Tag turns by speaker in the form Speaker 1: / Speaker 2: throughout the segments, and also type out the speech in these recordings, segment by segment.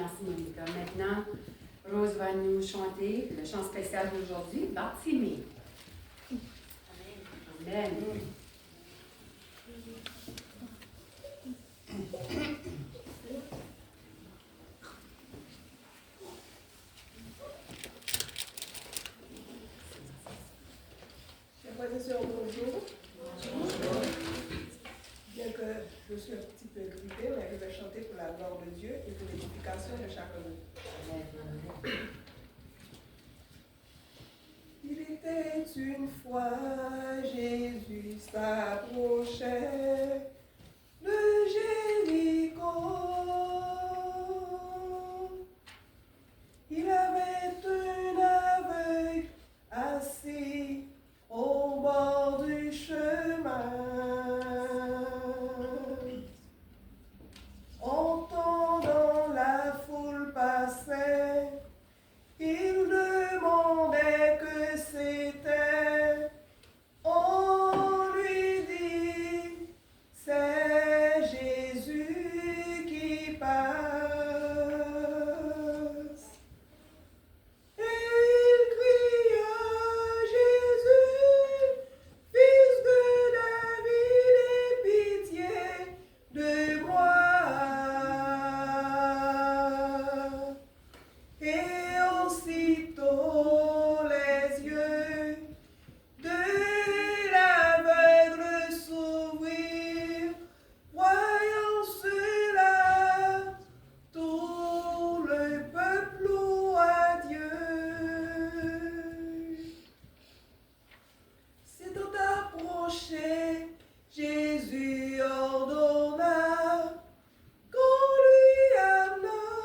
Speaker 1: Merci, Monica. Maintenant, Rose va nous chanter le chant spécial d'aujourd'hui, Bartimée. Amen.
Speaker 2: Chers frères et sœurs, bonjour. Bonjour. Bien que je suis un petit peu grippée, mais je vais chanter pour la gloire de Dieu et pour l'édification de chacun de nous. Il était une fois, Jésus s'approchait de Jéricho. Il avait un aveugle assis au bord du chemin. Entendant la foule passer, il demandait que c'était. On lui dit, c'est Jésus qui passe. Et il cria, Jésus, fils de David, aie pitié de moi. Et aussitôt les yeux de l'aveugle s'ouvrirent, voyant cela, tout le peuple loua Dieu. S'étant approché, Jésus ordonna qu'on lui amenât.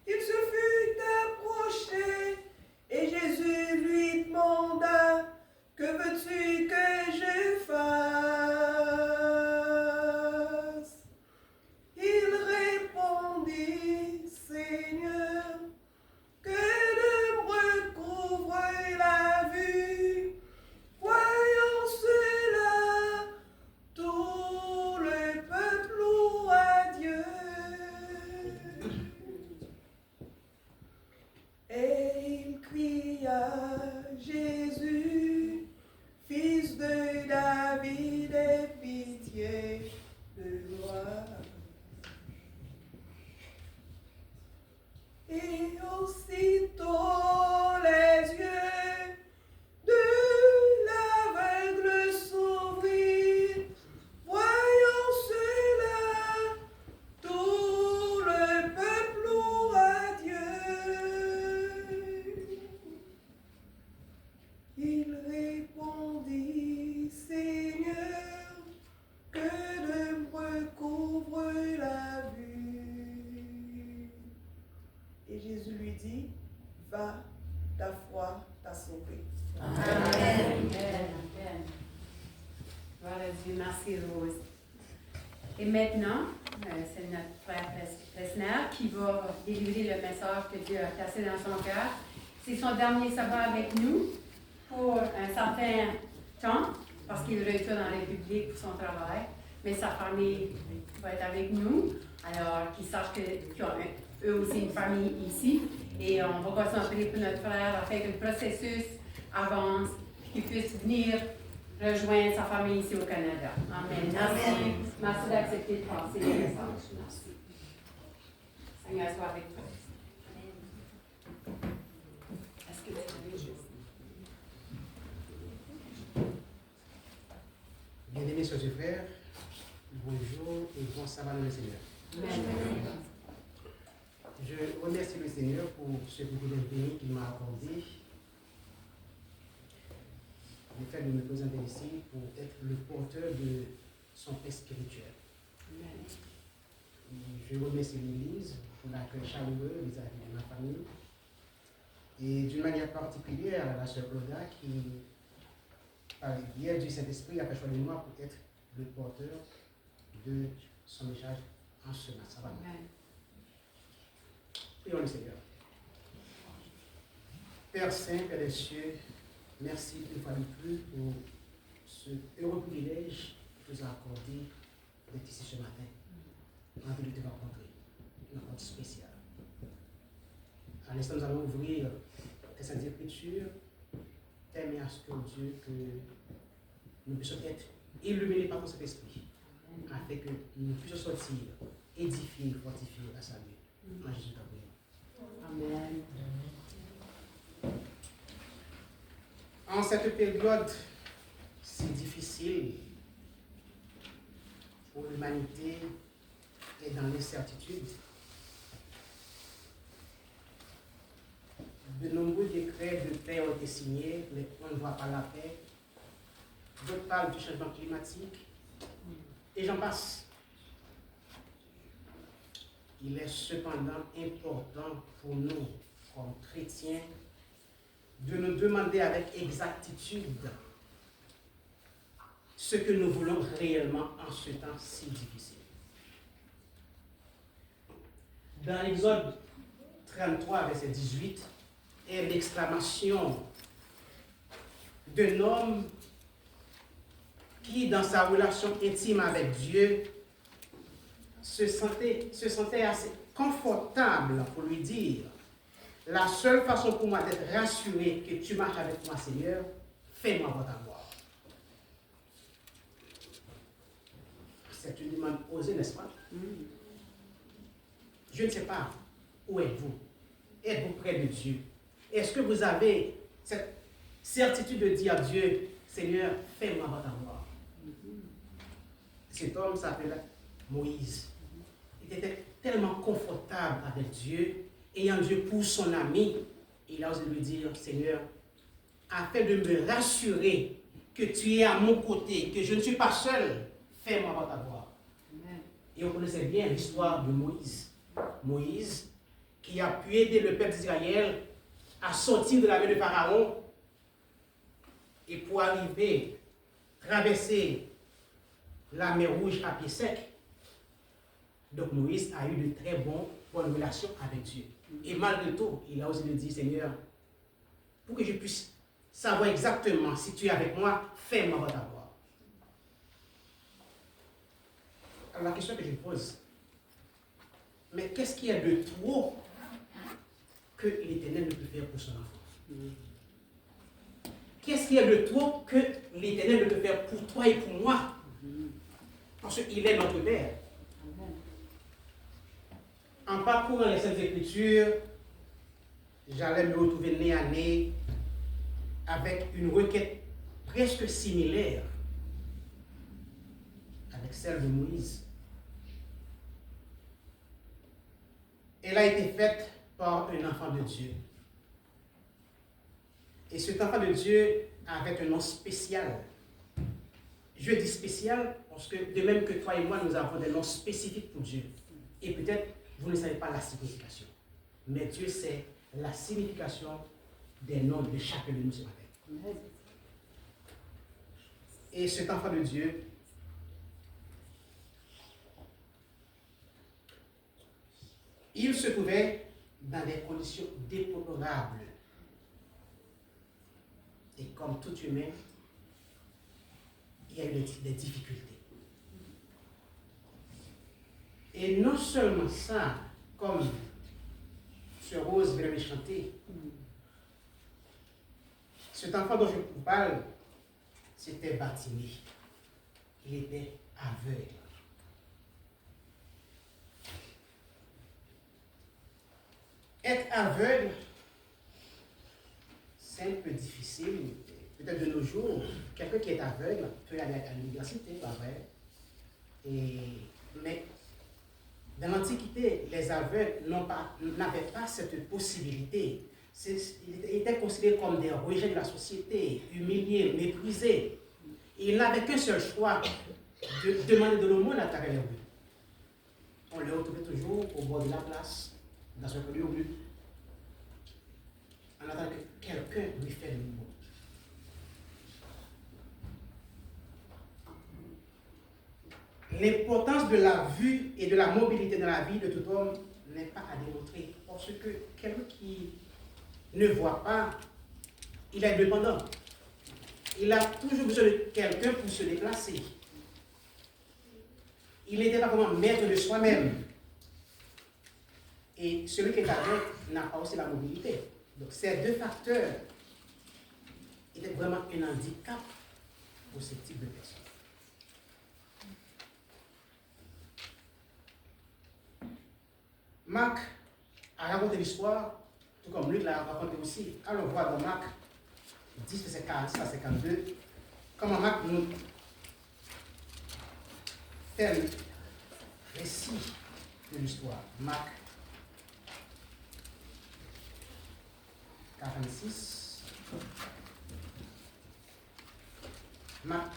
Speaker 2: Il se fut approché et Jésus lui demanda, que veux-tu que je fasse? Il répondit, Seigneur, que de me recouvre la vue. Voyant cela, tout le peuple loua Dieu. Et il cria, Jésus, fils de David, aie pitié de moi. Et aussitôt les yeux de l'aveugle s'ouvrirent, voyant cela, tout le peuple loua Dieu. Il répondit, Seigneur, que de me recouvre la vue. Et Jésus lui dit, va, ta foi t'a sauvé.
Speaker 1: Amen. Amen. Gloire à Dieu. Merci, Rose. Et maintenant, c'est notre frère Presner qui va délivrer le message que Dieu a placé dans son cœur. C'est son dernier sabbat avec nous pour un certain temps, parce qu'il retourne en République pour son travail. Mais sa famille va être avec nous. Alors, qu'ils sachent qu'ils ont eux aussi une famille ici. Et on va concentrer pour notre frère afin que le processus avance, qu'il puisse venir rejoindre sa famille ici au Canada. Amen. Merci. Merci d'accepter de passer le message. Merci. Seigneur, sois avec toi. Est-ce que tu veux juste...
Speaker 3: Bien-aimés sœurs et frères, bonjour et bon sabbat le Seigneur.
Speaker 1: Amen.
Speaker 3: Je remercie le Seigneur pour ce privilège béni qu'il m'a accordé, le fait de me présenter ici pour être le porteur de son paix spirituel.
Speaker 1: Amen.
Speaker 3: Je remercie l'Église pour l'accueil chaleureux vis-à-vis de ma famille et d'une manière particulière à la sœur Claudia qui, par l'hier du Saint-Esprit, a fait choisir moi pour être le porteur de son message en ce matin. Ça va.
Speaker 1: Amen.
Speaker 3: Prions le Seigneur. Père Saint, Père des cieux, merci une fois de plus pour ce heureux privilège que tu nous as accordé d'être ici ce matin. envie de te rencontrer. Une rencontre spéciale. À l'instant, nous allons ouvrir tes saintes écritures, t'aimer à ce que Dieu, que nous puissions être illuminés par ton Saint-Esprit, afin que nous puissions sortir édifiés, fortifiés à sa vie. En Jésus t'en
Speaker 1: Amen.
Speaker 3: En cette période si difficile où l'humanité est dans l'incertitude, de nombreux décrets de paix ont été signés, mais on ne voit pas la paix. D'autres parlent du changement climatique, et j'en passe. Il est cependant important pour nous, comme chrétiens, de nous demander avec exactitude ce que nous voulons réellement en ce temps si difficile. Dans l'Exode 33, verset 18, est l'exclamation d'un homme qui, dans sa relation intime avec Dieu, se sentait assez confortable pour lui dire: la seule façon pour moi d'être rassuré que tu marches avec moi, Seigneur, fais-moi voir ta gloire. C'est une demande osée, n'est-ce pas? Je ne sais pas, où êtes-vous? Êtes-vous près de Dieu? Est-ce que vous avez cette certitude de dire à Dieu: Seigneur, fais-moi voir ta gloire? Cet homme s'appelait Moïse. Il était tellement confortable avec Dieu, ayant Dieu pour son ami. Il a osé lui dire: Seigneur, afin de me rassurer que tu es à mon côté, que je ne suis pas seul, fais-moi voir ta gloire. Amen. Et on connaissait bien l'histoire de Moïse. Moïse, qui a pu aider le peuple d'Israël à sortir de la main de Pharaon et pour arriver, traverser la mer Rouge à pied sec. Donc Moïse a eu de très bonnes relations avec Dieu. Et malgré tout, il a osé lui dire: Seigneur, pour que je puisse savoir exactement si tu es avec moi, fais-moi voir ta gloire. Alors la question que je pose, mais qu'est-ce qu'il y a de trop que l'Éternel ne peut faire pour son enfant? Qu'est-ce qu'il y a de trop que l'Éternel ne peut faire pour toi et pour moi? Parce qu'il est notre Père. En parcourant les Saintes Écritures, j'allais me retrouver nez à nez avec une requête presque similaire avec celle de Moïse. Elle a été faite par un enfant de Dieu. Et cet enfant de Dieu avait un nom spécial. Je dis spécial parce que de même que toi et moi, nous avons des noms spécifiques pour Dieu. Et peut-être vous ne savez pas la signification. Mais Dieu sait la signification des noms de chacun de nous ce matin. Et cet enfant de Dieu, il se trouvait dans des conditions déplorables. Et comme tout humain, il y a eu des difficultés. Et non seulement ça, comme ce Rose vient de chanter, cet enfant dont je vous parle, c'était Bartimée. Il était aveugle. Être aveugle, c'est un peu difficile. Peut-être de nos jours, quelqu'un qui est aveugle peut aller à l'université, pas vrai? Mais dans l'Antiquité, les aveugles n'avaient pas cette possibilité. Ils étaient considérés comme des rejets de la société, humiliés, méprisés. Ils n'avaient qu'un seul choix, de demander de l'aumône à travers les rues. On les retrouvait toujours au bord de la place, dans un lieu rue, en attendant que quelqu'un lui fasse le mot. L'importance de la vue et de la mobilité dans la vie de tout homme n'est pas à démontrer. Parce que quelqu'un qui ne voit pas, il est dépendant. Il a toujours besoin de quelqu'un pour se déplacer. il n'était pas vraiment maître de soi-même. Et celui qui est aveugle n'a pas aussi la mobilité. Donc ces deux facteurs étaient vraiment un handicap pour ce type de personnes. Marc a raconté l'histoire, tout comme Luc l'a raconté aussi. Alors on voit dans Marc 10, verset 46 à 52, comment Marc nous fait le récit de l'histoire. Marc 46, Marc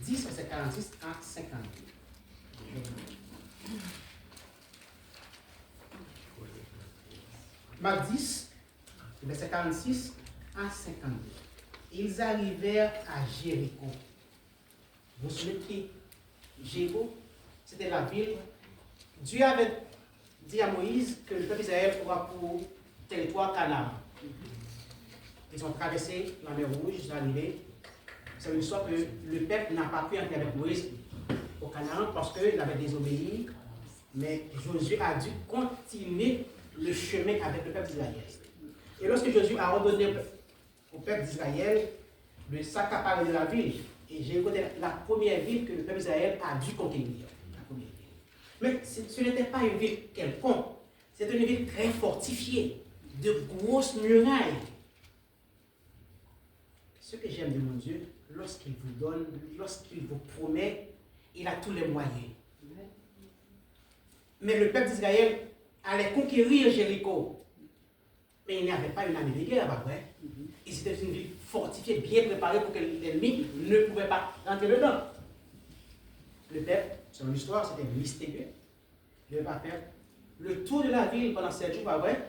Speaker 3: 10, verset 46 à 52. Marc 10, verset 46 à 52. Ils arrivèrent à Jéricho. Vous vous souvenez qui? Jéricho, c'était la ville. Dieu avait dit à Moïse que le peuple d'Israël aura pour territoire Canaan. Ils ont traversé la mer Rouge, ils sont arrivés. C'est une histoire que le peuple n'a pas pu entrer avec Moïse au Canaan parce qu'il avait désobéi. Mais Josué a dû continuer le chemin avec le peuple d'Israël. Et lorsque Josué a ordonné au peuple d'Israël de s'accaparer de la ville, et Jéricho était la première ville que le peuple d'Israël a dû conquérir. La première ville. Mais ce n'était pas une ville quelconque, c'était une ville très fortifiée, de grosses murailles. Ce que j'aime de mon Dieu, lorsqu'il vous donne, lorsqu'il vous promet, il a tous les moyens. Mais le peuple d'Israël allait conquérir Jéricho. Mais il n'y avait pas une armée de guerre, pas vrai? Et c'était une ville fortifiée, bien préparée pour que l'ennemi ne pouvait pas rentrer dedans. Le peuple, selon l'histoire, c'était mystérieux. Il ne devait pas faire le tour de la ville pendant 7 jours, pas vrai?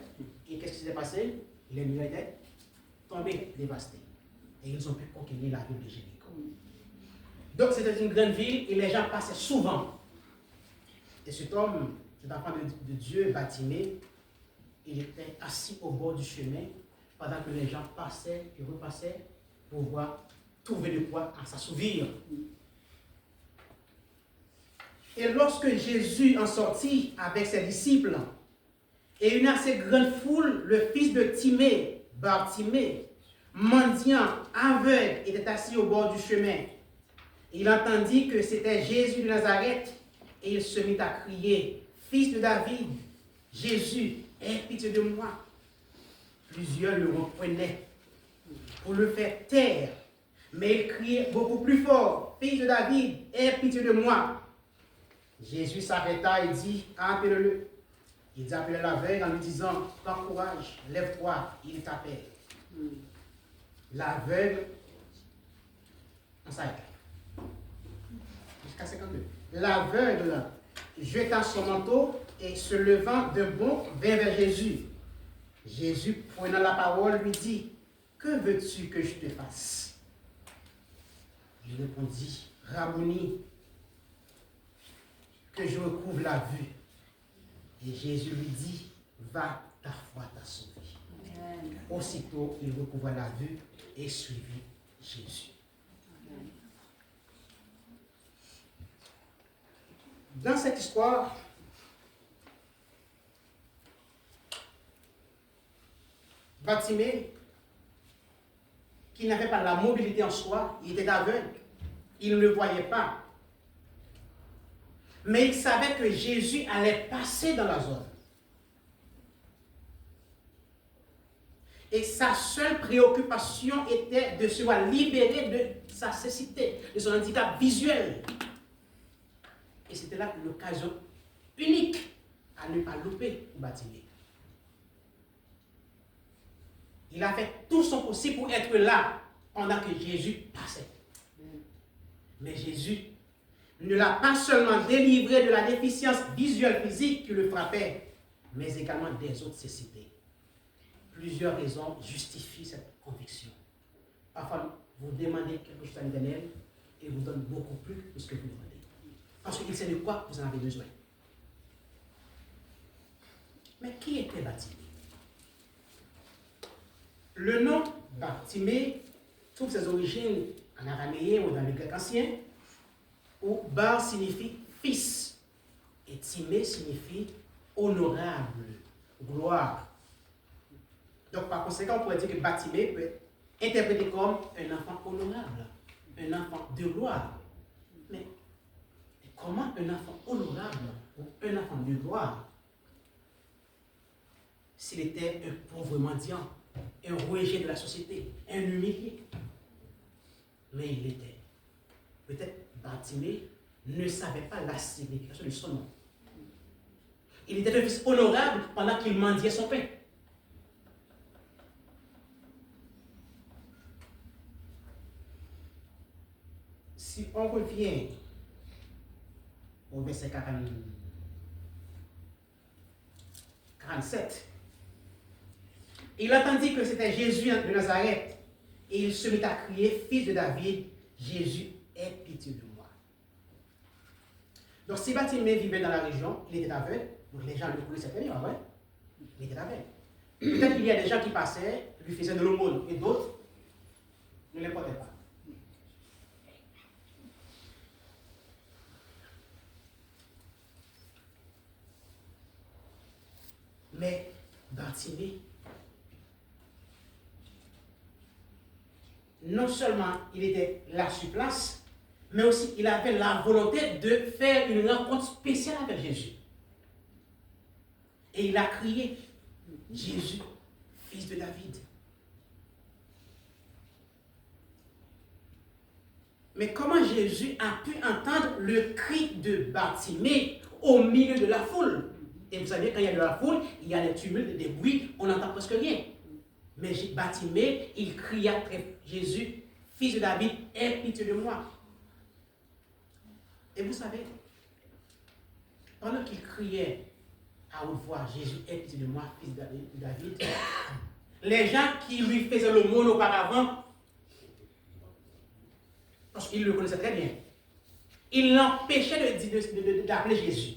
Speaker 3: Et qu'est-ce qui s'est passé? Les murs étaient tombés, dévastés. Et ils ont pu conquérir la ville de Jéricho. Donc c'était une grande ville et les gens passaient souvent. Et cet homme, cet enfant de Dieu, Bartimée, il était assis au bord du chemin pendant que les gens passaient et repassaient pour voir, trouver de quoi en s'assouvir. Et lorsque Jésus en sortit avec ses disciples et une assez grande foule, le fils de Timée, Bartimée, mendiant, aveugle, était assis au bord du chemin. Il entendit que c'était Jésus de Nazareth et il se mit à crier, « Fils de David, Jésus, aie pitié de moi. » Plusieurs le reprenaient pour le faire taire, mais il criait beaucoup plus fort, « Fils de David, aie pitié de moi. » Jésus s'arrêta et dit, « Appelle-le. » Il dit, appelait l'aveugle en lui disant, « Prends courage, lève-toi, il t'appelle. » L'aveugle, on s'arrête. Jusqu'à 52. L'aveugle, jetant son manteau et se levant de bond, vint vers Jésus. Jésus, prenant la parole, lui dit, « Que veux-tu que je te fasse? » Il répondit, « Rabboni, que je recouvre la vue. » Et Jésus lui dit, « Va, ta foi t'a sauvé. » Aussitôt, il recouvra la vue et suivit Jésus. Dans cette histoire, Bartimée, qui n'avait pas la mobilité en soi, il était aveugle, il ne le voyait pas. Mais il savait que Jésus allait passer dans la zone. Et sa seule préoccupation était de se voir libéré de sa cécité, de son handicap visuel. Et c'était là l'occasion unique à ne pas louper pour Bartimée. Il a fait tout son possible pour être là pendant que Jésus passait. Mais Jésus ne l'a pas seulement délivré de la déficience visuelle physique qui le frappait, mais également des autres cécités. Plusieurs raisons justifient cette conviction. Parfois, vous demandez quelque chose à l'Éternel et il vous donne beaucoup plus que ce que vous demandez. Parce qu'il sait de quoi vous en avez besoin. Mais qui était Bartimée? Le nom Bartimée trouve ses origines en araméen ou dans le grec ancien, où Bar signifie fils. Et Timée signifie honorable, gloire. Donc par conséquent, on pourrait dire que Bartimée peut être interprété comme un enfant honorable, un enfant de gloire. Mais comment un enfant honorable ou un enfant de gloire s'il était un pauvre mendiant, un rejet de la société, un humilié? Mais il l'était. Peut-être Bartimée ne savait pas la signification de son nom. Il était un fils honorable pendant qu'il mendiait son pain. Si on revient au verset 47, il entendit que c'était Jésus de Nazareth et il se mit à crier, fils de David, Jésus, aie pitié de moi. Donc si Bartimée vivait dans la région, il était aveugle, donc les gens le connaissaient très bien, ouais? Il était aveugle. Peut-être qu'il y a des gens qui passaient, lui faisaient de l'aumône, et d'autres ne les portaient pas. Mais Bartimée, non seulement il était là sur place, mais aussi il avait la volonté de faire une rencontre spéciale avec Jésus. Et il a crié, Jésus, fils de David. Mais comment Jésus a pu entendre le cri de Bartimée au milieu de la foule? Et vous savez, quand il y a de la foule, il y a des tumultes, des bruits, on n'entend presque rien. Mais Bartimée, il cria très Jésus, fils de David, aie pitié de moi. Et vous savez, pendant qu'il criait à haute voix, Jésus, aie pitié de moi, fils de David, les gens qui lui faisaient l'aumône auparavant, parce qu'ils le connaissaient très bien, ils l'empêchaient d'appeler Jésus.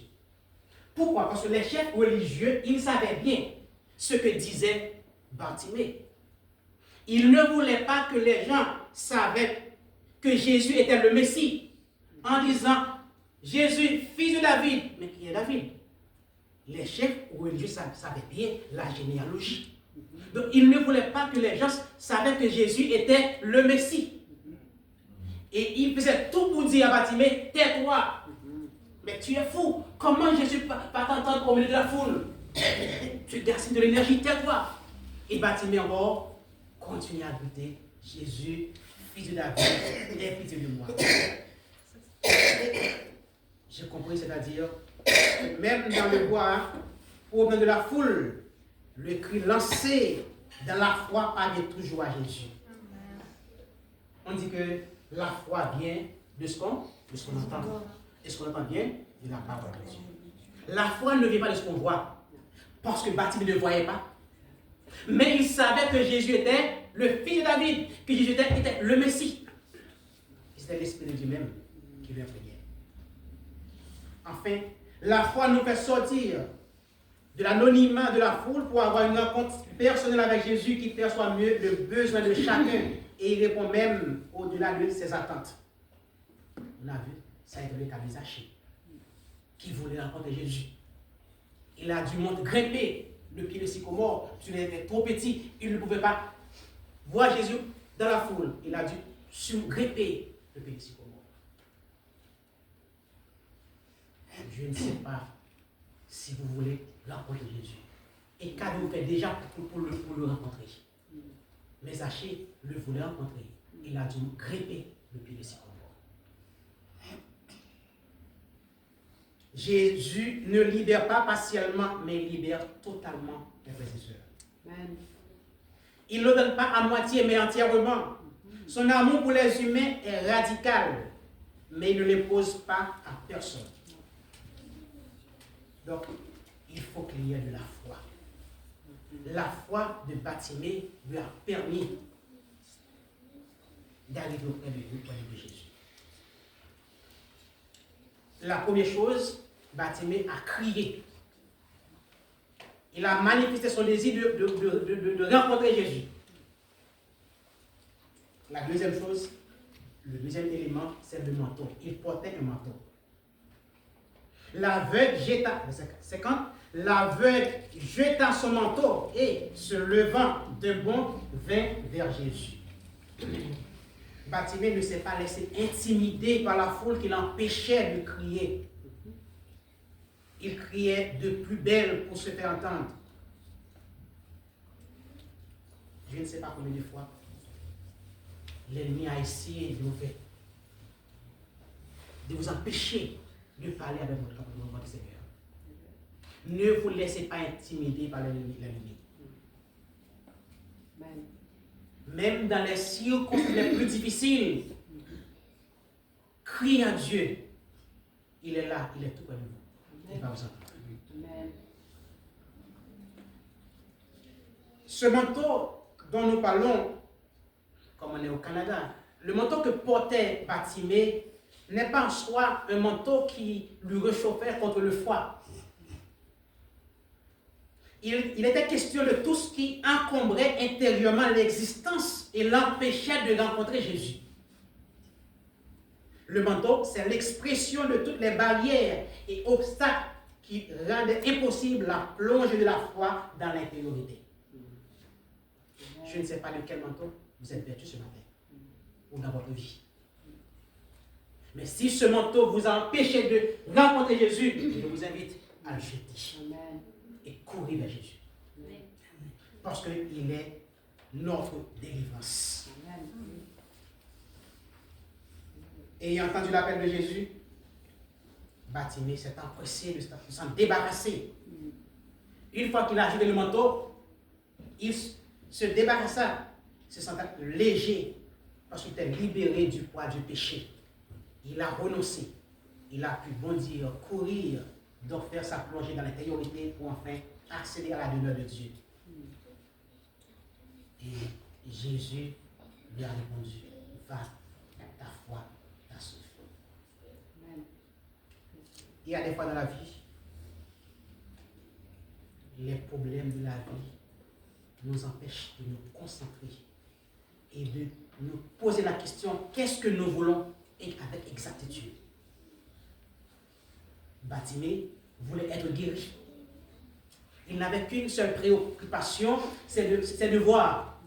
Speaker 3: Pourquoi? Parce que les chefs religieux, ils savaient bien ce que disait Bartimée. Ils ne voulaient pas que les gens savaient que Jésus était le Messie, en disant Jésus, fils de David. Mais qui est David? Les chefs religieux savaient bien la généalogie. Donc ils ne voulaient pas que les gens savaient que Jésus était le Messie. Et ils faisaient tout pour dire à Bartimée, tais-toi. Mais tu es fou. Comment Jésus va t'entendre au milieu de la foule? Tu gaspilles de l'énergie, tais-toi. Et Bartimée encore continue à douter. Jésus, fils de David, aie pitié de moi. J'ai compris, c'est-à-dire, même dans le bois, au milieu de la foule, le cri lancé dans la foi parvient toujours à Jésus. On dit que la foi vient de ce qu'on entend. Et ce qu'on entend bien de la parole de Dieu. La foi ne vient pas de ce qu'on voit. Parce que Bartimée ne voyait pas. Mais il savait que Jésus était le fils de David. Que Jésus était le Messie. C'était l'Esprit de Dieu même qui lui imprégnait. Enfin, la foi nous fait sortir de l'anonymat de la foule pour avoir une rencontre personnelle avec Jésus qui perçoit mieux le besoin de chacun. Et il répond même au-delà de ses attentes. On a vu. Ça a été le cas de Zachée, qui voulait rencontrer Jésus. Il a dû grimper le pied de sycomore. Il était trop petit, il ne pouvait pas voir Jésus dans la foule. Il a dû grimper le pied de sycomore. Je ne sais pas si vous voulez rencontrer Jésus. Et qu'avez-vous fait déjà pour le rencontrer? Mais Zachée le voulait rencontrer. Il a dû grimper le pied de sycomore. Jésus ne libère pas partiellement, mais il libère totalement les frères et sœurs. Il ne donne pas à moitié, mais entièrement. Son amour pour les humains est radical, mais il ne l'impose pas à personne. Donc, il faut qu'il y ait de la foi. La foi de Bartimée lui a permis d'arriver auprès de Jésus. La première chose, Bartimée a crié. Il a manifesté son désir de rencontrer Jésus. La deuxième chose, le deuxième élément, c'est le manteau. Il portait un manteau. L'aveugle jeta, verset 50, l'aveugle jeta son manteau et, se levant d'un bond, vint vers Jésus. Bartimée ne s'est pas laissé intimider par la foule qui l'empêchait de crier. Il criait de plus belle pour se faire entendre. Je ne sais pas combien de fois l'ennemi a essayé de vous empêcher de parler avec votre Seigneur. Ne vous laissez pas intimider par l'ennemi. Même dans les circonstances les plus difficiles, criez à Dieu. Il est là, il est tout près de vous. Il va vous entendre. Ce manteau dont nous parlons, comme on est au Canada, le manteau que portait Bartimée n'est pas en soi un manteau qui lui réchauffait contre le froid. Il était question de tout ce qui encombrait intérieurement l'existence et l'empêchait de rencontrer Jésus. Le manteau, c'est l'expression de toutes les barrières et obstacles qui rendaient impossible la plongée de la foi dans l'intériorité. Je ne sais pas de quel manteau vous êtes vêtu ce matin ou dans votre vie. Mais si ce manteau vous a empêché de rencontrer Jésus, je vous invite à le jeter et courir vers Jésus. Parce qu'il est notre délivrance. Ayant entendu l'appel de Jésus, Bartimée s'est empressé de s'en débarrasser. Une fois qu'il a jeté le manteau, il se débarrassa, se sentant léger, parce qu'il était libéré du poids du péché. Il a renoncé. Il a pu bondir, courir, donc faire sa plongée dans l'intériorité pour enfin accéder à la demeure de Dieu. Et Jésus lui a répondu, va, ta foi t'a sauvé. Il y a des fois dans la vie, les problèmes de la vie nous empêchent de nous concentrer et de nous poser la question, qu'est-ce que nous voulons et avec exactitude. Bartimée voulait être guéri. Il n'avait qu'une seule préoccupation, c'est de voir.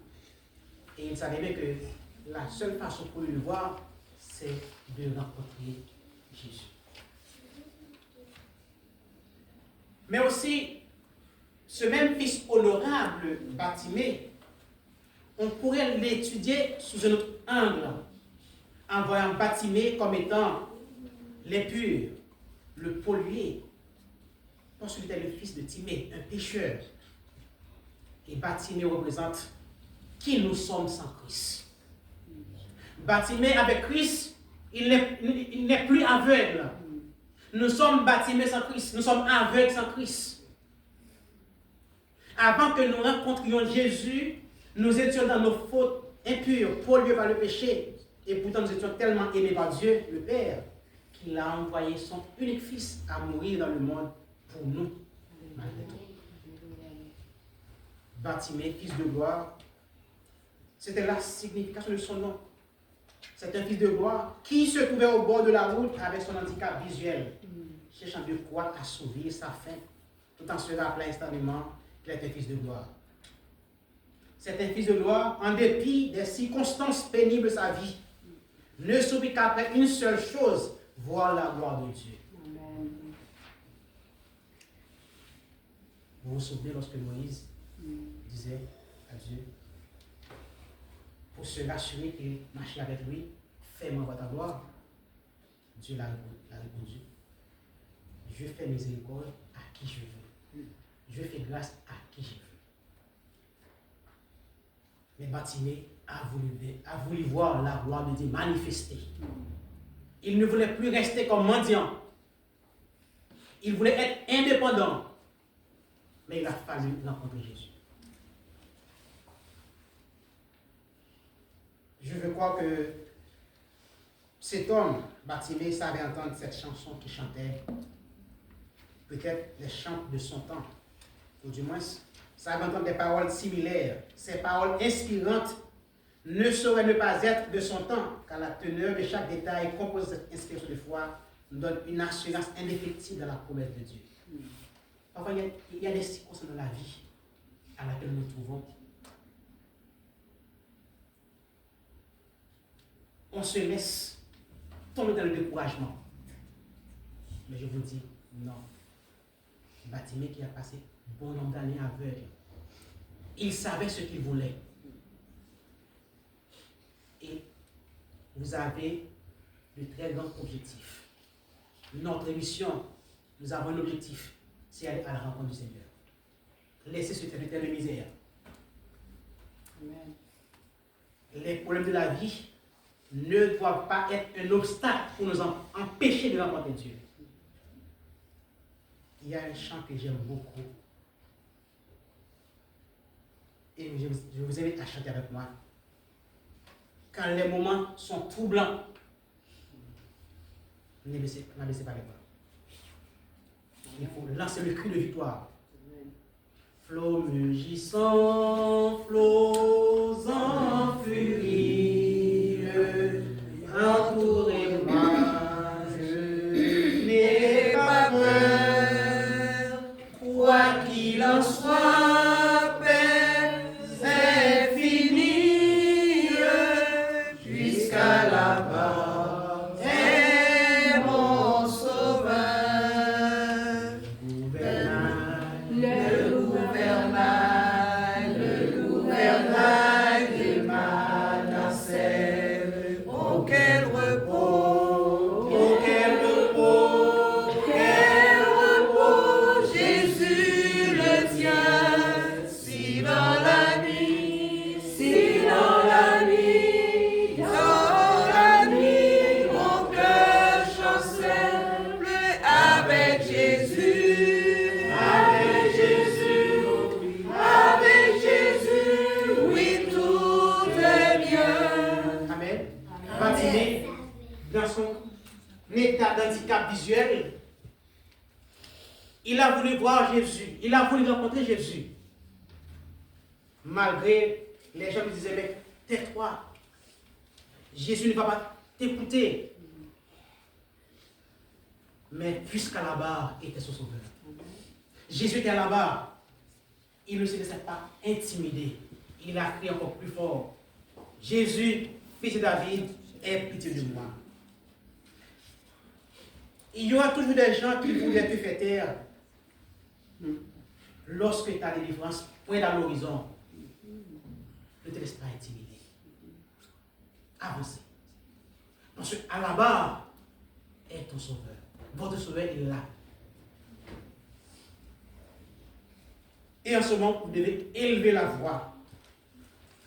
Speaker 3: Et il savait bien que la seule façon pour lui de voir, c'est de rencontrer Jésus. Mais aussi, ce même fils honorable, Bartimée, on pourrait l'étudier sous un autre angle, en voyant Bartimée comme étant l'impur, le pollué, parce qu'il était le fils de Timée, un pécheur. Et Bartimée représente qui nous sommes sans Christ. Bartimée avec Christ, il n'est plus aveugle. Nous sommes Bartimée sans Christ, nous sommes aveugles sans Christ. Avant que nous rencontrions Jésus, nous étions dans nos fautes impures, polluées par le péché. Et pourtant, nous étions tellement aimés par Dieu, le Père, qu'il a envoyé son unique fils à mourir dans le monde pour nous, malgré tout. Bartimée, fils de gloire, c'était la signification de son nom. C'est un fils de gloire qui se trouvait au bord de la route avec son handicap visuel, cherchant de quoi assouvir sa faim, tout en se rappelant instantanément qu'il est un fils de gloire. C'est un fils de gloire, en dépit des circonstances pénibles de sa vie, ne s'oublie qu'après une seule chose, voir la gloire de Dieu. Amen. Vous vous souvenez lorsque Moïse disait à Dieu, pour se rassurer qu'il marchait avec lui, fais-moi voir ta gloire. Dieu l'a répondu, je fais miséricorde à qui je veux. Je fais grâce à qui je veux. Mais Bartimée a voulu voir la gloire de Dieu manifestée. Il ne voulait plus rester comme mendiant. Il voulait être indépendant. Mais il a fallu rencontrer Jésus. Je veux croire que cet homme, Bartimée, savait entendre cette chanson qui chantait, peut-être les chants de son temps, ou du moins, savait entendre des paroles similaires. Ces paroles inspirantes ne sauraient ne pas être de son temps, car la teneur de chaque détail compose cette inspiration de foi nous donne une assurance indéfectible dans la promesse de Dieu. Parfois, il y a des circonstances dans la vie à laquelle nous nous trouvons. On se laisse tomber dans le découragement. Mais je vous dis, non. Bartimée qui a passé bon nombre d'années aveugle, il savait ce qu'il voulait. Et vous avez de très grands objectifs. Notre mission, nous avons un objectif, c'est aller à la rencontre du Seigneur. Laissez ce territoire de misère.
Speaker 1: Amen.
Speaker 3: Les problèmes de la vie ne doivent pas être un obstacle pour nous empêcher de rencontrer Dieu. Il y a un chant que j'aime beaucoup. Et je vous invite à chanter avec moi. Quand les moments sont troublants, n'abaissez pas les bras. Il faut lancer le cri de victoire. Flots mugissants, flots en furie, entourez-moi, je n'ai pas peur, quoi qu'il en soit, paix infinie, jusqu'à là-bas, est mon sauveur. Le gouvernail de Manassé, oh quel repos, Jésus le tient, si dans la nuit, mon cœur chancelle avec Jésus, oui, tout est bien. Amen. Bartimée, dans son état d'handicap visuel, il a voulu voir Jésus, il a voulu rencontrer Jésus. Malgré les gens lui disaient, mais tais-toi, Jésus ne va pas t'écouter. Mais puisqu'à la barre était son sauveur, Jésus était à la barre, il ne se laissait pas intimider. Il a crié encore plus fort, Jésus, fils de David, aie pitié de moi. Il y aura toujours des gens qui voudraient te faire taire lorsque ta délivrance pointe à l'horizon. Ne te laisse pas intimider. Avancez. Parce qu'à la barre est ton sauveur. Votre sauveur est là. Et en ce moment, vous devez élever la voix.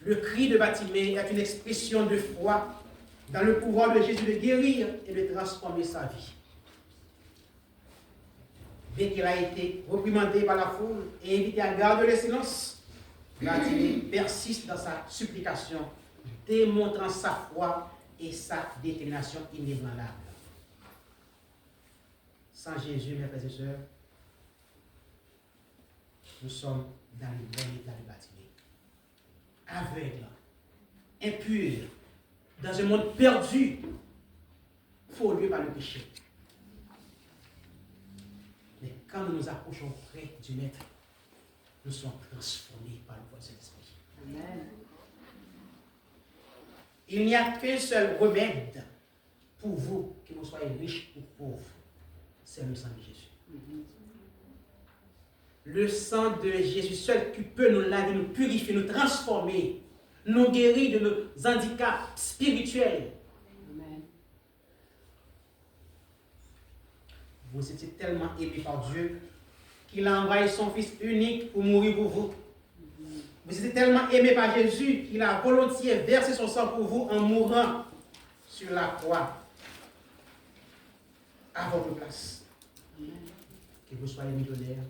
Speaker 3: Le cri de Bartimée est une expression de foi dans le pouvoir de Jésus de guérir et de transformer sa vie. Dès qu'il a été reprimandé par la foule et invité à garder le silence, Bartimée persiste dans sa supplication, démontrant sa foi et sa détermination inébranlable. Sans Jésus, mes frères et sœurs, nous sommes dans le bon état de Bartimée. Aveugle, impur, dans un monde perdu, pollué par le péché. Mais quand nous nous approchons près du Maître, nous sommes transformés par le pouvoir de Saint-Esprit.
Speaker 1: Amen.
Speaker 3: Il n'y a qu'un seul remède pour vous, que vous soyez riches ou pauvres. C'est le sang de Jésus. Le sang de Jésus seul qui peut nous laver, nous purifier, nous transformer, nous guérir de nos handicaps spirituels.
Speaker 1: Amen.
Speaker 3: Vous étiez tellement aimés par Dieu qu'il a envoyé son Fils unique pour mourir pour vous. Vous étiez tellement aimés par Jésus qu'il a volontiers versé son sang pour vous en mourant sur la croix à votre place.
Speaker 1: Amen.
Speaker 3: Que vous soyez millionnaire,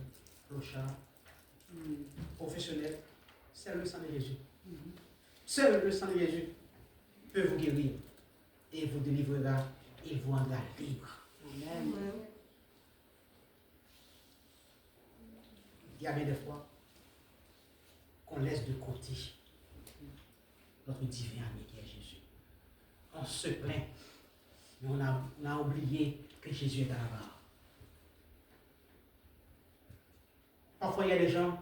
Speaker 3: clochard, professionnel, seul le sang de Jésus. Seul le sang de Jésus peut vous guérir et vous délivrera et vous rendra libre.
Speaker 1: Amen.
Speaker 3: Il y a bien des fois qu'on laisse de côté notre divin ami qui est Jésus. On se plaint, mais on a oublié que Jésus est à la barre. Parfois, il y a des gens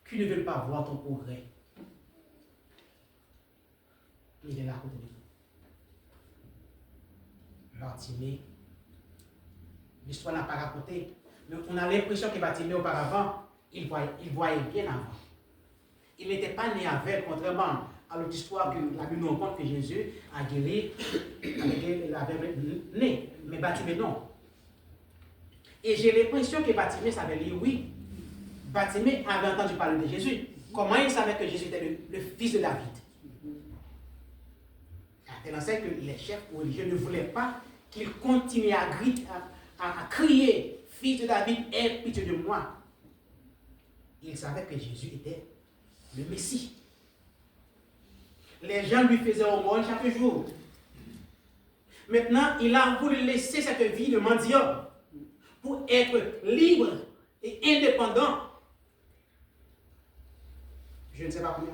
Speaker 3: qui ne veulent pas voir ton progrès. Il est là à côté de nous. Bartimée, l'histoire n'a pas raconté, mais on a l'impression que Bartimée auparavant, il voyait bien avant. Il n'était pas né aveugle, contrairement à l'autre histoire que la Bible nous raconte que Jésus a guéri avec l'aveugle né. Mais Bartimée, non. Et j'ai l'impression que Bartimée savait lire, oui. Bartimée avait entendu parler de Jésus. Comment il savait que Jésus était le fils de David? Elle enseigne que les chefs religieux ne voulaient pas qu'il continue à crier « Fils de David, aie pitié de moi ». Il savait que Jésus était le Messie. Les gens lui faisaient aumône chaque jour. Maintenant, il a voulu laisser cette vie de mendiant pour être libre et indépendant. Je ne sais pas combien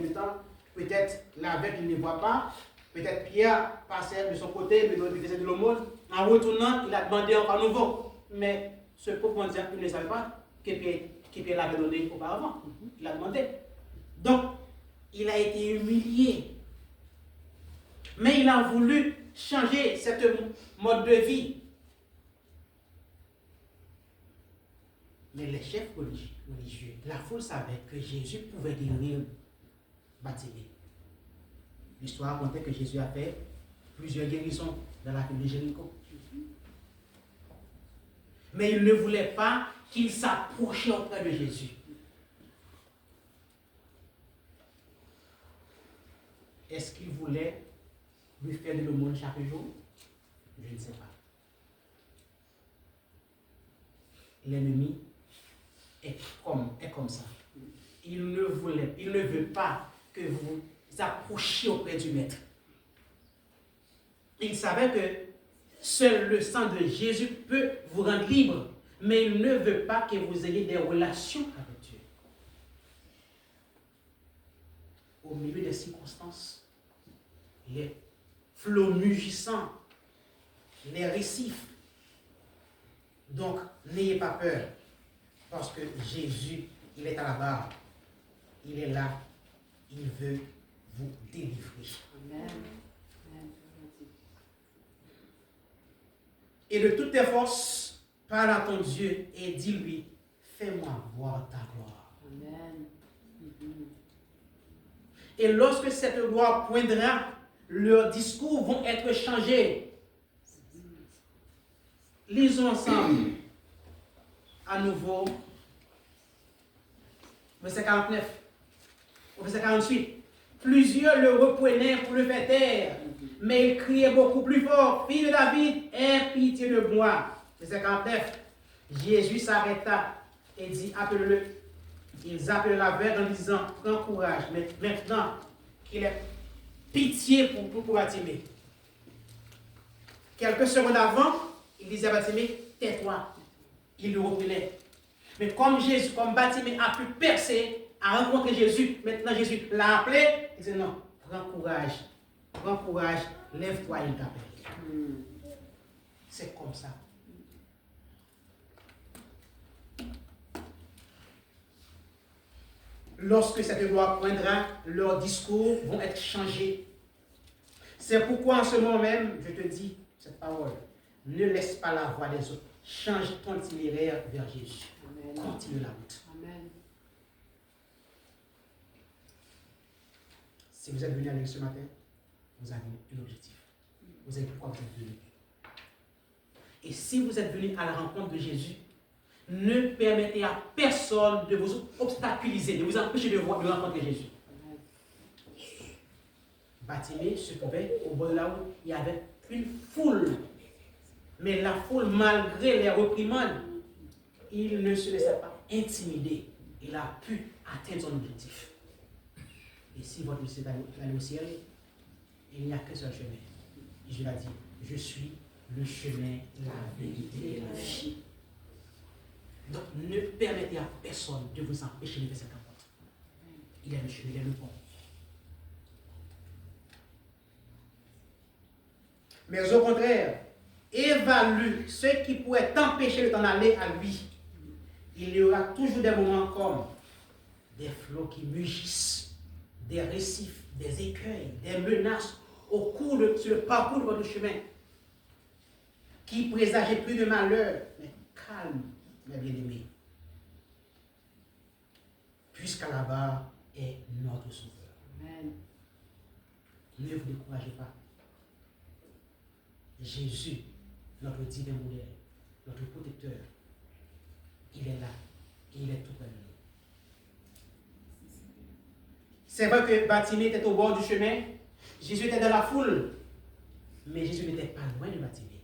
Speaker 3: de temps, peut-être l'aveugle il ne voit pas, peut-être Pierre passait de son côté, mais l'autre faisait de l'aumône. En retournant, il a demandé encore à nouveau. Mais ce pauvre mendiant, il ne savait pas que Pierre l'avait donné auparavant. Il a demandé. Donc, il a été humilié. Mais il a voulu changer cette mode de vie. Mais les chefs religieux, la foule savait que Jésus pouvait guérir Bartimée. L'histoire racontait que Jésus a fait plusieurs guérisons dans la ville de Jéricho. Mais il ne voulait pas qu'il s'approche auprès de Jésus. Est-ce qu'il voulait lui faire de l'aumône chaque jour? Je ne sais pas. L'ennemi est comme ça. Il ne veut pas que vous approchiez auprès du Maître. Il savait que seul le sang de Jésus peut vous rendre libre, mais il ne veut pas que vous ayez des relations avec Dieu. Au milieu des circonstances, les flots mugissants, les récifs. Donc, n'ayez pas peur, parce que Jésus, il est à la barre. Il est là. Il veut vous délivrer. Amen. Et de toutes tes forces, parle à ton Dieu et dis-lui, fais-moi voir ta gloire. Amen. Et lorsque cette gloire poindra, leurs discours vont être changés. Lisons ensemble à nouveau verset 49 au verset 48. Plusieurs le reprenaient pour le faire taire, mais il criait beaucoup plus fort, Fils de David, aie pitié de moi. Verset 49. Jésus s'arrêta et dit, appelle-le. Ils appellent l'aveugle en disant, prends courage, mais maintenant qu'il ait pitié pour Bartimée. Quelques secondes avant, il disait à Bartimée, tais-toi. Il le reprenait. Mais comme Bartimée a pu percer, a rencontré Jésus, maintenant Jésus l'a appelé, il dit non, prends courage, lève-toi, il t'appelle. C'est comme ça. Lorsque cette gloire poindra, leurs discours vont être changés. C'est pourquoi en ce moment même, je te dis cette parole, ne laisse pas la voix des autres. Change ton itinéraire vers Jésus. Amen. Continue la route. Amen. Si vous êtes venu à l'église ce matin, vous avez un objectif. Vous avez pourquoi vous êtes venu. Et si vous êtes venu à la rencontre de Jésus, ne permettez à personne de vous obstaculiser, de vous empêcher de rencontrer Jésus. Bartimée se trouvait au bord de la route. Il y avait une foule. Mais la foule, malgré les réprimandes, il ne se laissait pas intimider. Il a pu atteindre son objectif. Et si votre mission est d'aller au ciel, il n'y a qu'un seul chemin. Jésus l'a dit, je suis le chemin, la vérité et la vie. Donc ne permettez à personne de vous empêcher de faire cette rencontre. Il est le chemin, il est le pont. Mais au contraire, évalue ce qui pourrait t'empêcher de t'en aller à lui. Il y aura toujours des moments comme des flots qui mugissent, des récifs, des écueils, des menaces au cours sur le parcours de votre chemin qui présageaient plus de malheur. Mais calme, mes bien-aimés, puisqu'à là-bas est notre Sauveur.
Speaker 1: Amen.
Speaker 3: Ne vous découragez pas. Jésus, notre divin modèle, notre protecteur, il est là. Il est tout près de nous. C'est vrai que Bartimée était au bord du chemin. Jésus était dans la foule. Mais Jésus n'était pas loin de Bartimée.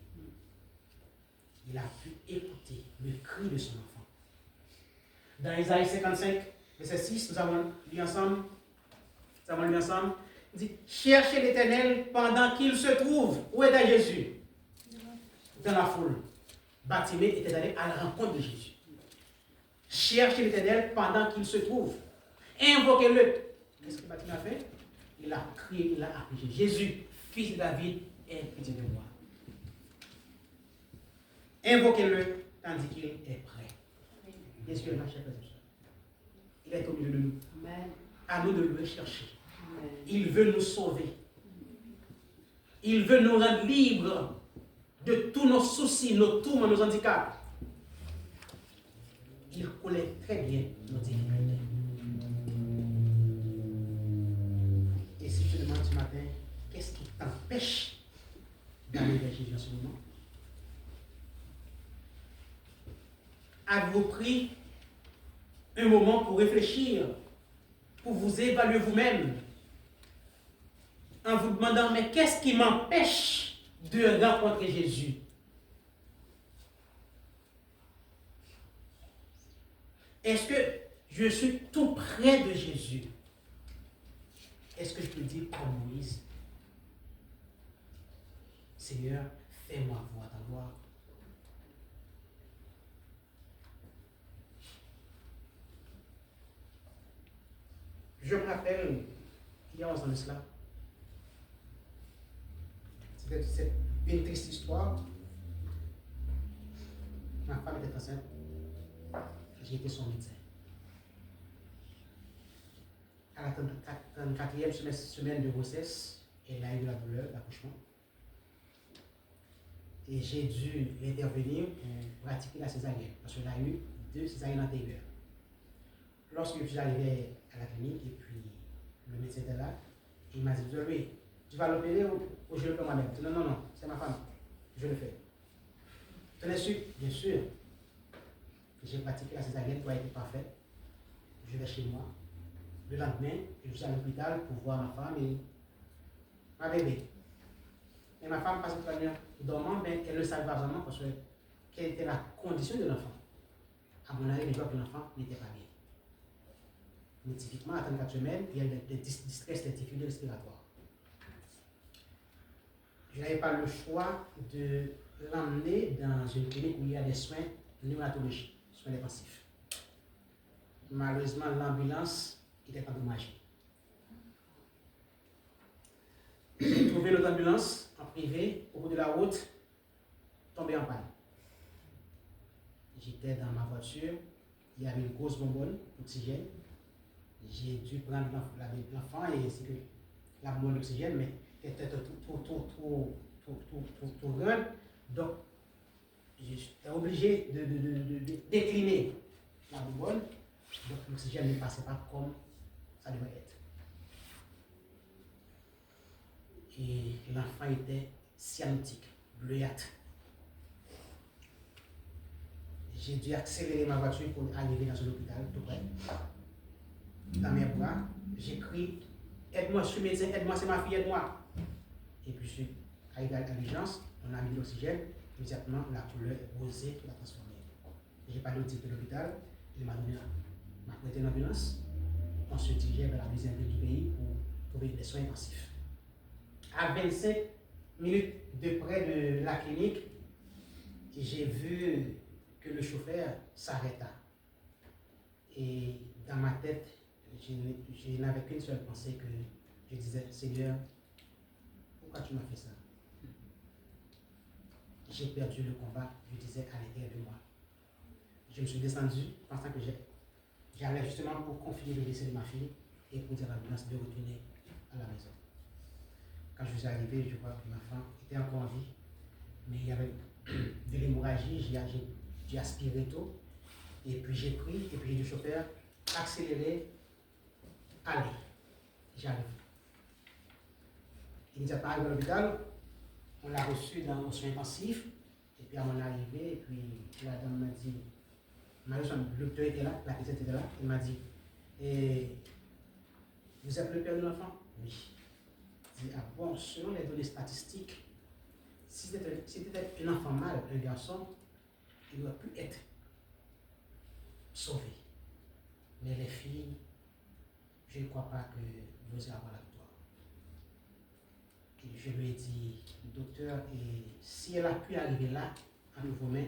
Speaker 3: Il a pu écouter le cri de son enfant. Dans Isaïe 55, verset 6, nous avons lu ensemble. Il dit, cherchez l'Éternel pendant qu'il se trouve. Où était Jésus? Dans la foule. Bartimée était allé à la rencontre de Jésus. Cherchez l'Éternel pendant qu'il se trouve. Invoquez-le. Qu'est-ce que Bartimée a fait? Il a crié, il a appelé Jésus, fils de David, aie pitié de moi. Invoquez-le tandis qu'il est prêt. Qu'est-ce que ma chère frère? Il est au milieu de nous.
Speaker 1: Amen.
Speaker 3: À nous de le chercher.
Speaker 1: Amen.
Speaker 3: Il veut nous sauver. Il veut nous rendre libres de tous nos soucis, nos tourments, nos handicaps. Il connaît très bien nos difficultés. Et si je te demande ce matin, qu'est-ce qui t'empêche d'aller vers Jésus en ce moment? Avez-vous pris un moment pour réfléchir, pour vous évaluer vous-même, en vous demandant, mais qu'est-ce qui m'empêche de rencontrer Jésus? Est-ce que je suis tout près de Jésus? Est-ce que je peux dire comme Moïse, Seigneur, fais-moi voir ta gloire? Je me rappelle, il y a 11 ans de cela, c'était une triste histoire. Ma femme était enceinte. J'ai été son médecin. À la 34e semaine de grossesse, elle a eu de la douleur d'accouchement. Et j'ai dû intervenir pour pratiquer la césarienne, parce qu'elle a eu 2 césariennes antérieures. Lorsque je suis arrivé à la clinique, et puis le médecin était là, il m'a dit, oui, tu vas l'opérer ou je le fais moi-même? Je dis, non, c'est ma femme, je le fais. Tu en es sûr? Bien sûr. J'ai pratiqué la césarienne, tout a été parfait. Je vais chez moi. Le lendemain, je suis à l'hôpital pour voir ma femme et ma bébé. Et ma femme passe très bien dormant, mais elle ne savait pas vraiment parce que quelle était la condition de l'enfant. À mon avis, je vois que l'enfant n'était pas bien. Mais typiquement, à 34 semaines, il y a des distress, des difficultés respiratoires. Je n'avais pas le choix de l'emmener dans une clinique où il y a des soins néonatologiques, soins intensifs. Malheureusement, l'ambulance était endommagée. J'ai trouvé notre ambulance en privé, au bout de la route, tombée en panne. J'étais dans ma voiture, il y avait une grosse bonbonne d'oxygène. J'ai dû prendre l'enfant et ainsi que la bonbonne d'oxygène, mais elle était trop grande. Donc, j'étais obligé de décliner la bonbonne. Donc, l'oxygène ne passait pas comme ça devait être. Et l'enfant était cyanotique, bleuâtre. J'ai dû accélérer ma voiture pour arriver dans l'hôpital tout près. Dans mes bras, j'ai crié, aide-moi, je suis médecin, aide-moi, c'est ma fille, aide-moi. Et puis je suis arrivé à l'urgence, on a mis l'oxygène, immédiatement la couleur rosée, tout a transformé. J'ai parlé au directeur de l'hôpital, il m'a prêté une ambulance, on se dirigeait vers la deuxième ville du pays pour trouver des soins intensifs. À 25 minutes de près de la clinique, j'ai vu que le chauffeur s'arrêta. Et dans ma tête, je n'avais qu'une seule pensée que je disais, Seigneur, pourquoi tu m'as fait ça? j'ai perdu le combat, je disais à l'intérieur de moi. Je me suis descendu pensant que j'allais justement pour confier le décès de ma fille et pour dire à l'ambulance de retourner à la maison. Quand je suis arrivé, je vois que ma femme était encore en vie, mais il y avait de l'hémorragie, j'ai aspiré tout, et puis j'ai pris, et puis j'ai dit au chauffeur, accélérer, allez, j'arrive. Il nous a pas arrivé à l'hôpital, on l'a reçu dans un soin intensif, et puis à mon arrivée, et puis la dame m'a dit, le docteur était là, la petite était là, il m'a dit, et vous êtes le père de l'enfant? Oui. Il dit, ah bon, selon les données statistiques, si c'était un enfant mâle, un garçon, il aurait pu être sauvé. Mais les filles, je ne crois pas que vous allez avoir la victoire. Et je lui ai dit, docteur, et si elle a pu arriver là, à nouveau main,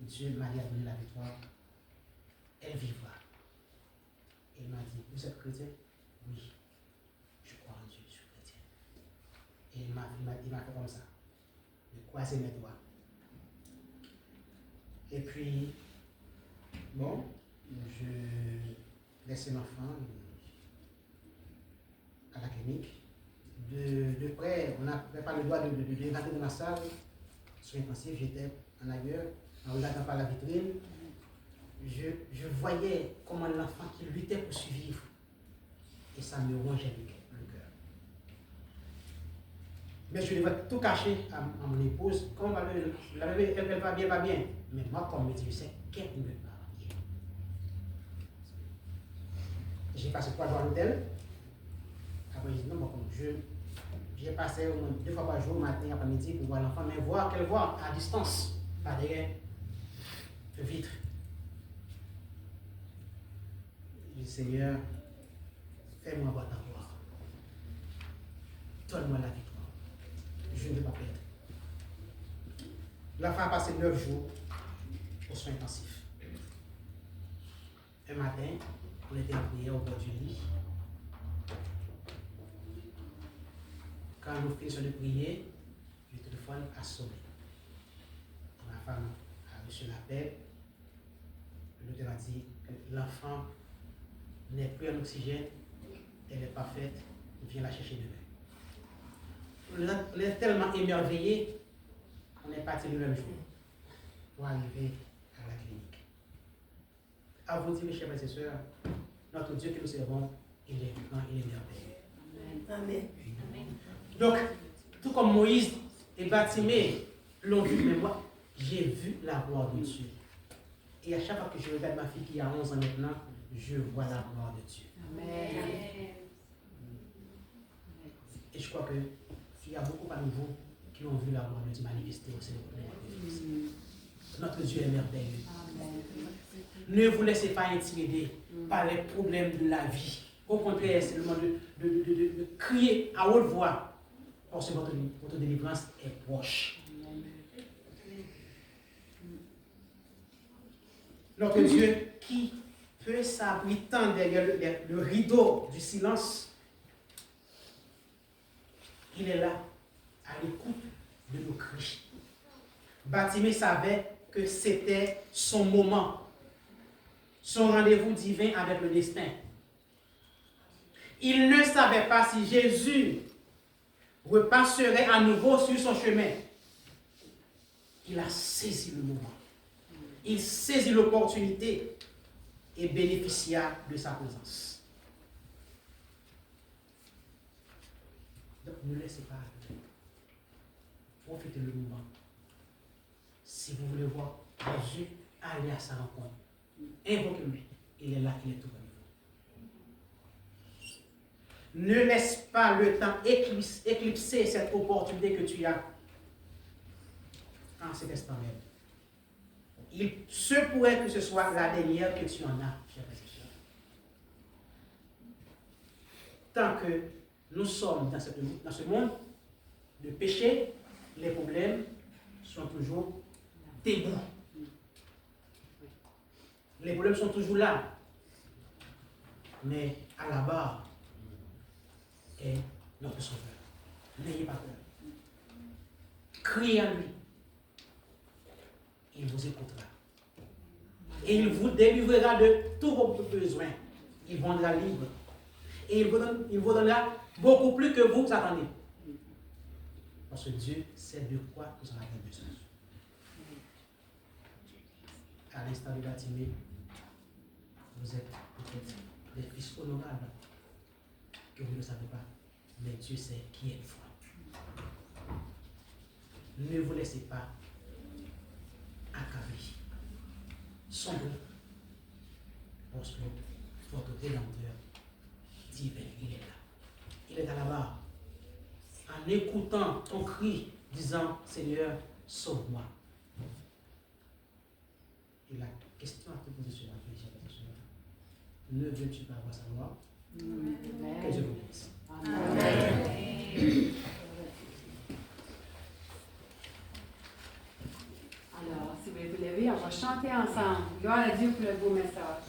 Speaker 3: Dieu m'a donné la victoire, elle vivra. Il m'a dit, vous êtes chrétien? Oui, je crois en Dieu, je suis chrétien. Et il m'a fait comme ça, de croiser mes doigts. Et puis, bon, je laissais l'enfant à la clinique. De près, on n'avait pas le droit de rentrer dans la salle. Soins intensifs, j'étais en ailleurs, en regardant par la vitrine. Je voyais comment l'enfant qui luttait pour survivre. Et ça me rongeait le cœur. Mais je devais tout cacher à mon épouse. Comme elle va bien. Mais moi, comme je sais qu'elle ne va pas bien. J'ai passé 3 jours à l'hôtel. Après, j'ai dit non, comme j'ai passé au moins 2 fois par jour, matin et après-midi, pour voir l'enfant, mais qu'elle voit à distance, pas derrière le vitre. Je dis, Seigneur, fais-moi voir ta gloire. Donne-moi la victoire. Je ne veux pas perdre. L'enfant a passé 9 jours aux soins intensifs. Un matin, on était en prière au bord du lit. Quand nous finissons de prier, le téléphone a sonné. Ma femme a reçu l'appel. Le docteur a dit que l'enfant n'est plus en oxygène, elle n'est pas faite, viens la chercher demain. On est tellement émerveillés, on est parti le même jour pour arriver à la clinique. À vous dire, mes chers frères et sœurs, notre Dieu que nous servons, il est grand, il est merveilleux.
Speaker 2: Amen.
Speaker 3: Donc, tout comme Moïse et Bartimée l'ont vu, mais moi, j'ai vu la gloire de Dieu. Et à chaque fois que je regarde ma fille qui a 11 ans maintenant, je vois la gloire de Dieu.
Speaker 1: Amen.
Speaker 3: Et je crois qu'il y a beaucoup parmi vous qui ont vu la gloire de Dieu manifester au Seigneur. Notre Dieu est merveilleux.
Speaker 1: Amen.
Speaker 3: Ne vous laissez pas intimider par les problèmes de la vie. Au contraire, c'est le moment de crier à haute voix parce que votre délivrance est proche. Notre Dieu qui peut s'abriter derrière le rideau du silence, il est là, à l'écoute de nos cris. Bartimée savait que c'était son moment, son rendez-vous divin avec le destin. Il ne savait pas si Jésus repasserait à nouveau sur son chemin. Il a saisi le moment. Il saisit l'opportunité et bénéficia de sa présence. Donc ne laissez pas arriver. Profitez le moment. Si vous voulez voir Jésus, allez à sa rencontre. Invoquez-le. Il est là, il est tout comme vous. Ne laisse pas le temps éclipser cette opportunité que tu as en cet instant même. Il se pourrait que ce soit la dernière que tu en as, chers frères et sœurs. Tant que nous sommes dans ce monde, le péché, les problèmes sont toujours debout. Les problèmes sont toujours là. Mais à la barre est notre Sauveur. N'ayez pas peur. Criez à lui. il vous écoutera. Et il vous délivrera de tous vos besoins. Il vous rendra libre. Et il vous donnera beaucoup plus que vous attendez. Parce que Dieu sait de quoi vous en avez besoin. À l'instant de Batimée, vous êtes peut-être des fils honorables que vous ne savez pas. Mais Dieu sait qui êtes-vous. Ne vous laissez pas accabler. Sombre. Parce que votre Rédempteur divin, il est là. Il est à la barre. En écoutant ton cri, disant Seigneur, sauve-moi. Et la question à te poser sur la vie, ne veux-tu pas voir sa gloire? Que Dieu vous bénisse. Amen.
Speaker 1: Alors, si vous voulez vous lever, on va chanter ensemble. Gloire à Dieu pour le beau message.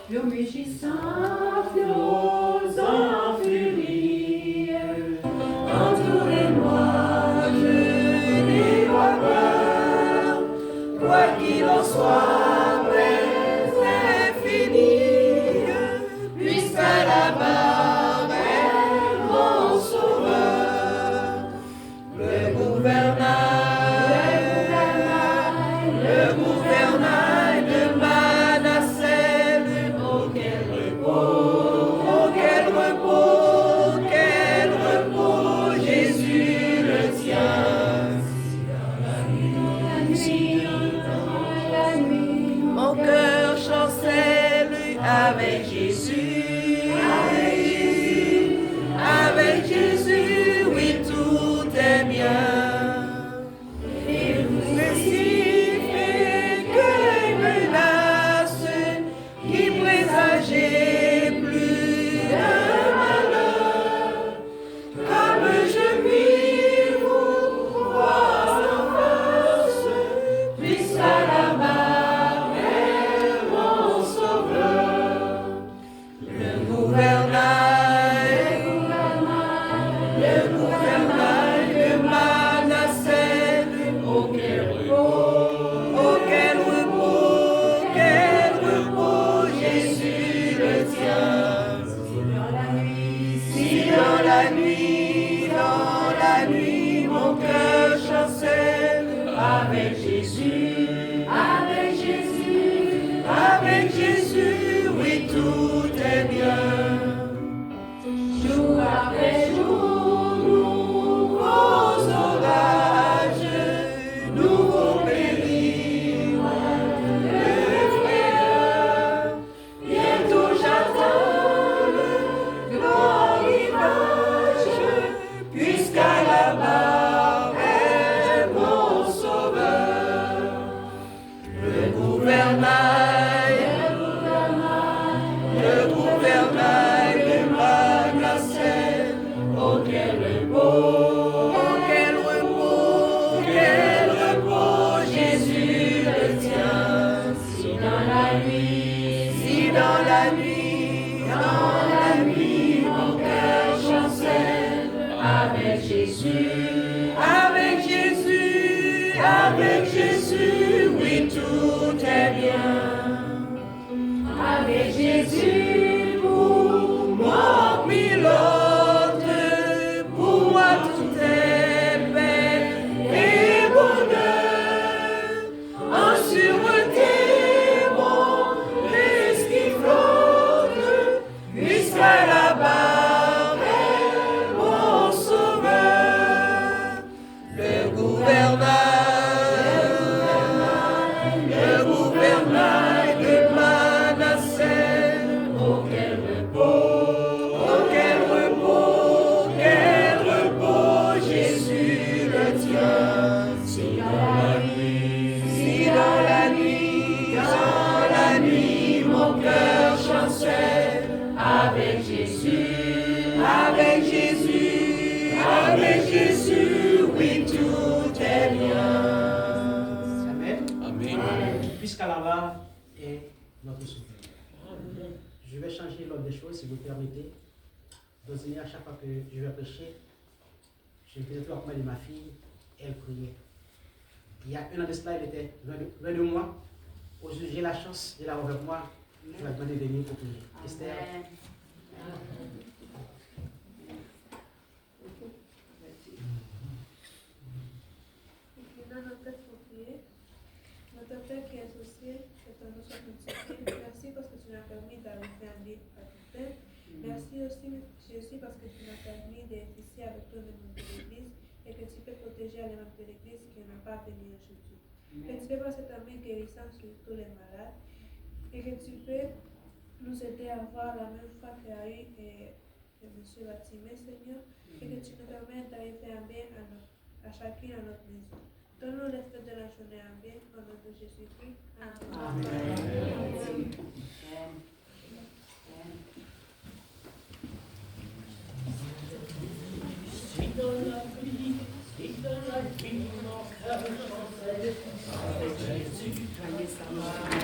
Speaker 1: Le mugissant flots en furie, entourez-moi, je n'ai pas peur, quoi qu'il en soit, mais c'est fini, puisqu'à la barre est mon sauveur, le gouvernail de Manassé, oh quel repos, Jésus le tient. Mon cœur chancelle avec Jésus, avec Jésus, oui tout est bien.
Speaker 4: Avec Jésus, oui tout est bien.
Speaker 3: changer l'ordre des choses, si vous le permettez. D'ordinaire, à chaque fois que je vais prêcher, je vais toujours accompagner ma fille, elle priait. Il y a un an de cela, elle était loin de moi. Aujourd'hui, j'ai la chance de l'avoir avec moi. Je vais demander de venir pour prier. Esther.
Speaker 2: Inclinons notre tête pour prier. Notre Père qui est aux cieux, que ton nom soit multiplié. Merci parce que tu m'as permis d'arriver à l'île à tout temps. Merci aussi, Jésus, parce que tu m'as permis d'être ici avec toi dans de l'église et que tu peux protéger les membres de l'église qui n'ont pas venu aujourd'hui. Que tu peux passer ta main guérissante sur tous les malades et que tu peux nous aider à avoir la même foi qu'a eu M. Batimé, Seigneur, et que tu nous permettes d'arriver à bien à chacune à notre maison. Donne-nous les fêtes de la journée à bien, au nom de Jésus-Christ. Amen.
Speaker 1: Joyeux Saint-Jean.